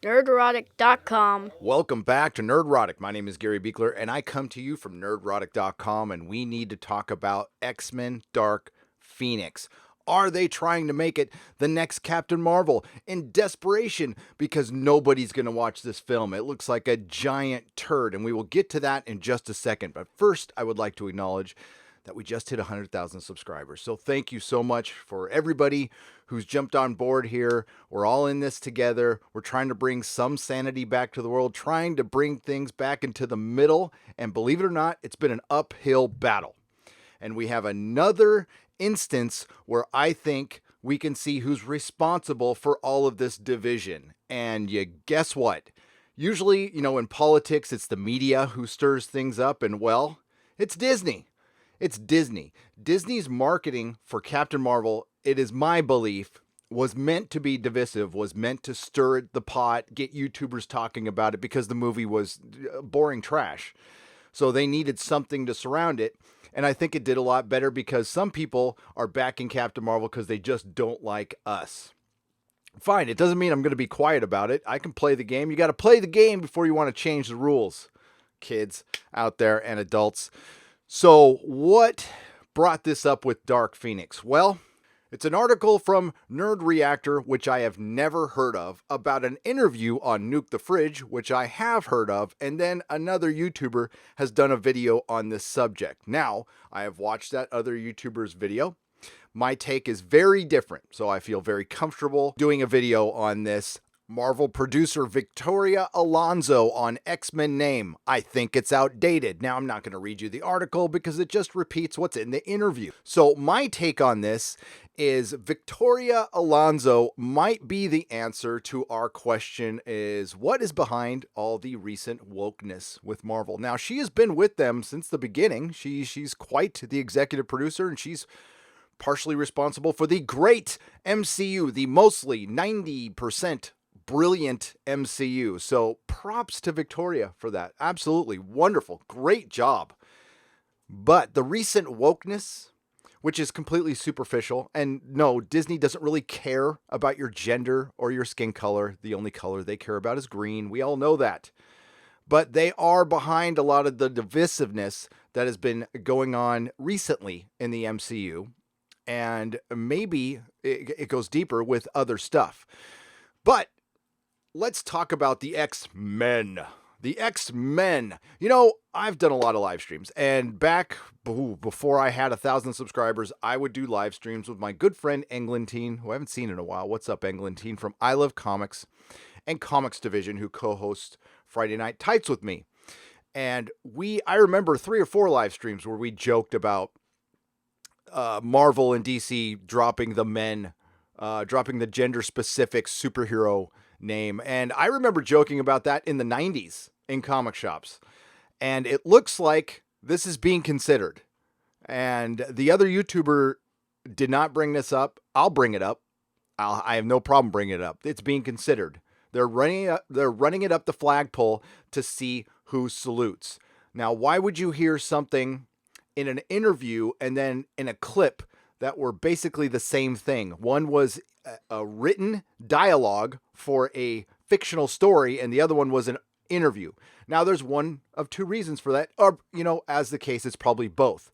Nerderotic.com. Welcome back to Nerdrotic. My name is Gary Beekler, and I come to you from Nerdrotic.com, and we need to talk about X-Men Dark Phoenix. Are they trying to make it the next Captain Marvel in desperation because nobody's going to watch this film? It looks like a giant turd, and we will get to that in just a second. But first, I would like to acknowledge that we just hit 100,000 subscribers. So thank you so much for everybody who's jumped on board here. We're all in this together. We're trying to bring some sanity back to the world, trying to bring things back into the middle. And believe it or not, it's been an uphill battle. And we have another instance where I think we can see who's responsible for all of this division. And you guess what? Usually, in politics, it's the media who stirs things up. And well, it's Disney. It's Disney. Disney's marketing for Captain Marvel, it is my belief, was meant to be divisive, was meant to stir the pot, get YouTubers talking about it because the movie was boring trash. So they needed something to surround it. And I think it did a lot better because some people are backing Captain Marvel because they just don't like us. Fine, it doesn't mean I'm going to be quiet about it. I can play the game. You got to play the game before you want to change the rules, kids out there and adults. So what brought this up with Dark Phoenix? Well, it's an article from Nerd Reactor, which I have never heard of, about an interview on Nuke the Fridge, which I have heard of, and then another YouTuber has done a video on this subject. Now, I have watched that other YouTuber's video. My take is very different, so I feel very comfortable doing a video on this. Marvel producer Victoria Alonso on X-Men name. I think it's outdated. Now, I'm not going to read you the article because it just repeats what's in the interview. So my take on this is Victoria Alonso might be the answer to our question is what is behind all the recent wokeness with Marvel? Now, she has been with them since the beginning. She's quite the executive producer, and she's partially responsible for the great MCU, the mostly 90% brilliant MCU. So props to Victoria for that. Absolutely wonderful. Great job. But the recent wokeness, which is completely superficial, and no, Disney doesn't really care about your gender or your skin color. The only color they care about is green. We all know that. But they are behind a lot of the divisiveness that has been going on recently in the MCU. And maybe it goes deeper with other stuff. But let's talk about the X-Men. The X-Men. I've done a lot of live streams. And back before I had 1,000 subscribers, I would do live streams with my good friend Englentine, who I haven't seen in a while. What's up, Englentine? From I Love Comics and Comics Division, who co-hosts Friday Night Tights with me. And I remember 3 or 4 live streams where we joked about Marvel and DC dropping the gender-specific superhero name. And I remember joking about that in the 90s in comic shops. And it looks like this is being considered. And the other YouTuber did not bring this up. I'll bring it up. I have no problem bringing it up. It's being considered. They're running it up the flagpole to see who salutes. Now, why would you hear something in an interview and then in a clip that were basically the same thing? One was a written dialogue for a fictional story, and the other one was an interview. Now, there's one of 2 reasons for that, or, as the case, it's probably both.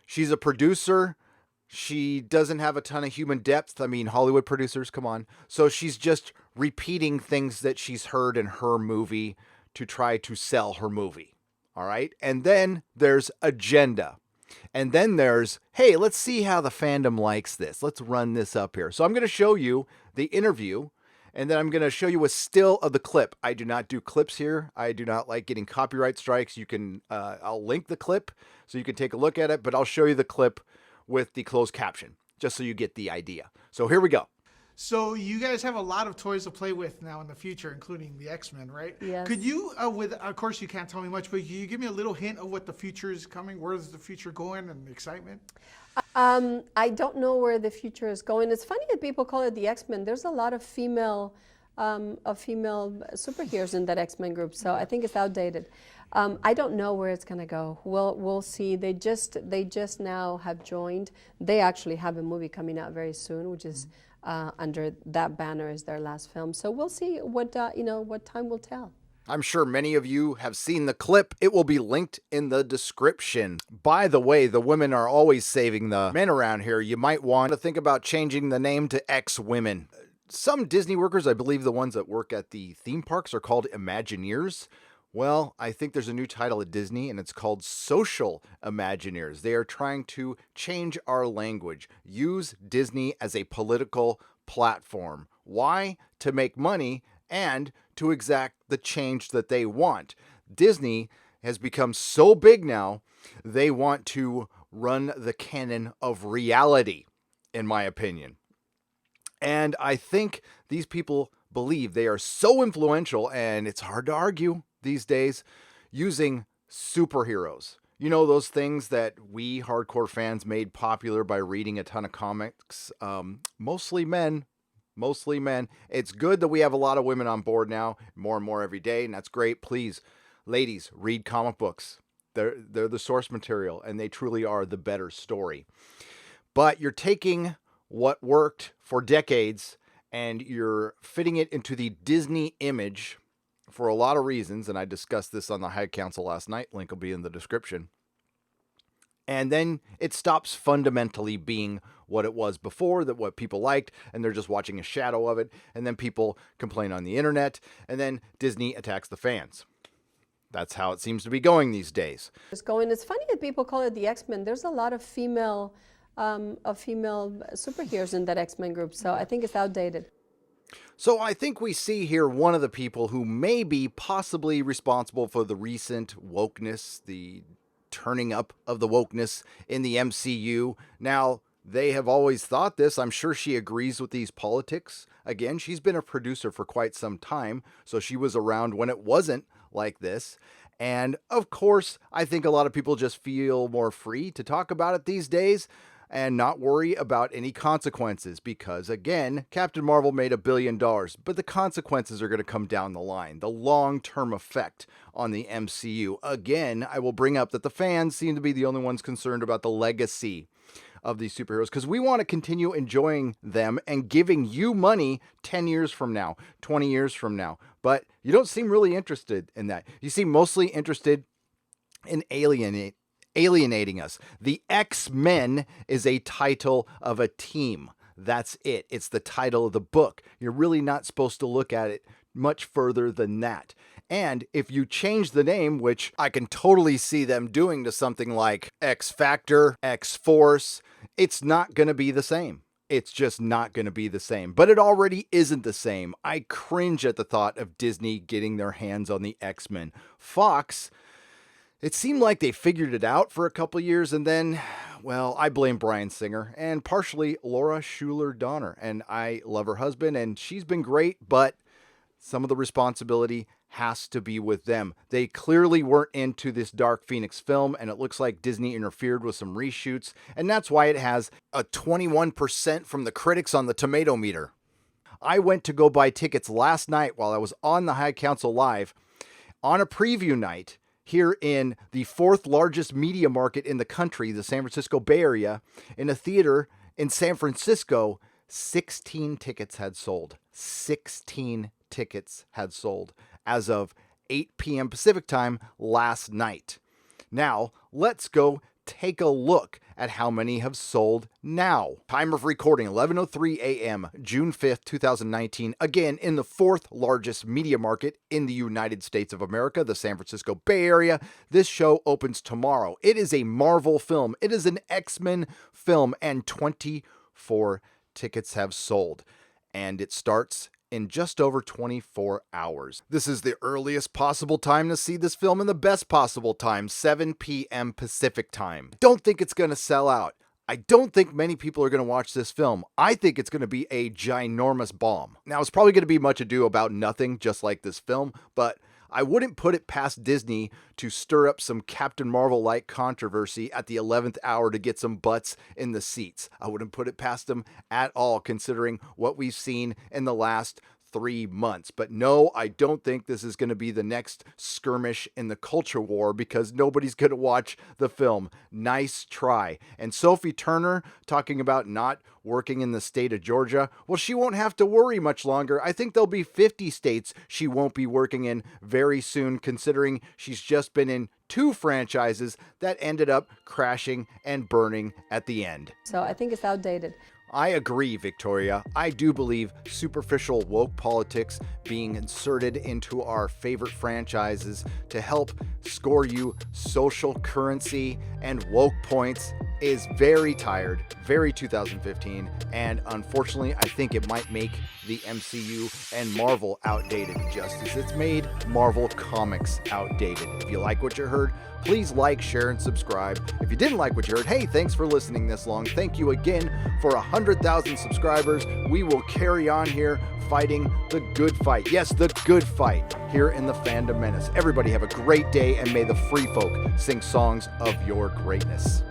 She's a producer. She doesn't have a ton of human depth. I mean, Hollywood producers, come on. So she's just repeating things that she's heard in her movie to try to sell her movie. All right. And then there's agenda. And then there's, hey, let's see how the fandom likes this. Let's run this up here. So I'm going to show you the interview, and then I'm going to show you a still of the clip. I do not do clips here. I do not like getting copyright strikes. You can, I'll link the clip so you can take a look at it, but I'll show you the clip with the closed caption just so you get the idea. So here we go. So you guys have a lot of toys to play with now in the future, including the X-Men, right? Yes. Could you, of course you can't tell me much, but can you give me a little hint of what the future is coming? Where's the future going and the excitement? I don't know where the future is going. It's funny that people call it the X-Men. There's a lot of female superheroes in that X-Men group, so I think it's outdated. I don't know where it's going to go. We'll see. They just now have joined. They actually have a movie coming out very soon, which is under that banner as their last film. So we'll see what what time will tell. I'm sure many of you have seen the clip. It will be linked in the description. By the way, the women are always saving the men around here. You might want to think about changing the name to XWomen. Some Disney workers, I believe the ones that work at the theme parks, are called Imagineers. Well, I think there's a new title at Disney, and it's called Social Imagineers. They are trying to change our language, use Disney as a political platform. Why? To make money and to exact the change that they want. Disney has become so big now, they want to run the canon of reality, in my opinion. And I think these people believe they are so influential, and it's hard to argue these days, using superheroes. You know, those things that we hardcore fans made popular by reading a ton of comics, mostly men. Mostly men. It's good that we have a lot of women on board now, more and more every day, and that's great. Please, ladies, read comic books. They're the source material, and they truly are the better story. But you're taking what worked for decades and you're fitting it into the Disney image for a lot of reasons, and I discussed this on the High Council last night. Link will be in the description. And then it stops fundamentally being what it was before, that what people liked, and they're just watching a shadow of it. And then people complain on the internet, and then Disney attacks the fans. That's how it seems to be going these days. It's going. It's funny that people call it the X-Men. There's a lot of female superheroes in that X-Men group, so I think it's outdated. So I think we see here one of the people who may be possibly responsible for the recent wokeness, the turning up of the wokeness in the MCU. Now, they have always thought this. I'm sure she agrees with these politics. Again, she's been a producer for quite some time, so she was around when it wasn't like this. And of course, I think a lot of people just feel more free to talk about it these days and not worry about any consequences because, again, Captain Marvel made $1 billion, but the consequences are going to come down the line, the long-term effect on the MCU. Again, I will bring up that the fans seem to be the only ones concerned about the legacy of these superheroes because we want to continue enjoying them and giving you money 10 years from now, 20 years from now. But you don't seem really interested in that. You seem mostly interested in alienating us. The XMen is a title of a team. That's it. It's the title of the book. You're really not supposed to look at it much further than that. And if you change the name, which I can totally see them doing to something like X Factor, X Force, it's not going to be the same. It's just not going to be the same. But it already isn't the same. I cringe at the thought of Disney getting their hands on the X-Men. Fox, it seemed like they figured it out for a couple years, and then, well, I blame Bryan Singer and partially Laura Schuler Donner. And I love her husband, and she's been great, but some of the responsibility has to be with them. They clearly weren't into this Dark Phoenix film, and it looks like Disney interfered with some reshoots, and that's why it has a 21% from the critics on the tomato meter. I went to go buy tickets last night while I was on the High Council Live on a preview night here in the fourth largest media market in the country, the San Francisco Bay Area, in a theater in San Francisco. 16 tickets had sold. 16 tickets had sold as of 8 p.m. Pacific time last night. Now, let's go take a look at how many have sold now. Time of recording, 11:03 a.m., June 5th, 2019. Again, in the fourth largest media market in the United States of America, the San Francisco Bay Area. This show opens tomorrow. It is a Marvel film. It is an X-Men film, and 24 tickets have sold. And it starts in just over 24 hours. This is the earliest possible time to see this film and the best possible time, 7 p.m. Pacific time. Don't think it's going to sell out. I don't think many people are going to watch this film. I think it's going to be a ginormous bomb. Now, it's probably going to be much ado about nothing, just like this film, but I wouldn't put it past Disney to stir up some Captain Marvel-like controversy at the 11th hour to get some butts in the seats. I wouldn't put it past them at all, considering what we've seen in the last 3 months. But no, I don't think this is going to be the next skirmish in the culture war because nobody's going to watch the film. Nice try. And Sophie Turner talking about not working in the state of Georgia. Well, she won't have to worry much longer. I think there'll be 50 states she won't be working in very soon, considering she's just been in 2 franchises that ended up crashing and burning at the end. So I think it's outdated. I agree, Victoria. I do believe superficial woke politics being inserted into our favorite franchises to help score you social currency and woke points is very tired, very 2015, and unfortunately, I think it might make the MCU and Marvel outdated, just as it's made Marvel Comics outdated. If you like what you heard, please like, share, and subscribe. If you didn't like what you heard, hey, thanks for listening this long. Thank you again for 100,000 subscribers. We will carry on here fighting the good fight. Yes, the good fight here in the Fandom Menace. Everybody have a great day, and may the free folk sing songs of your greatness.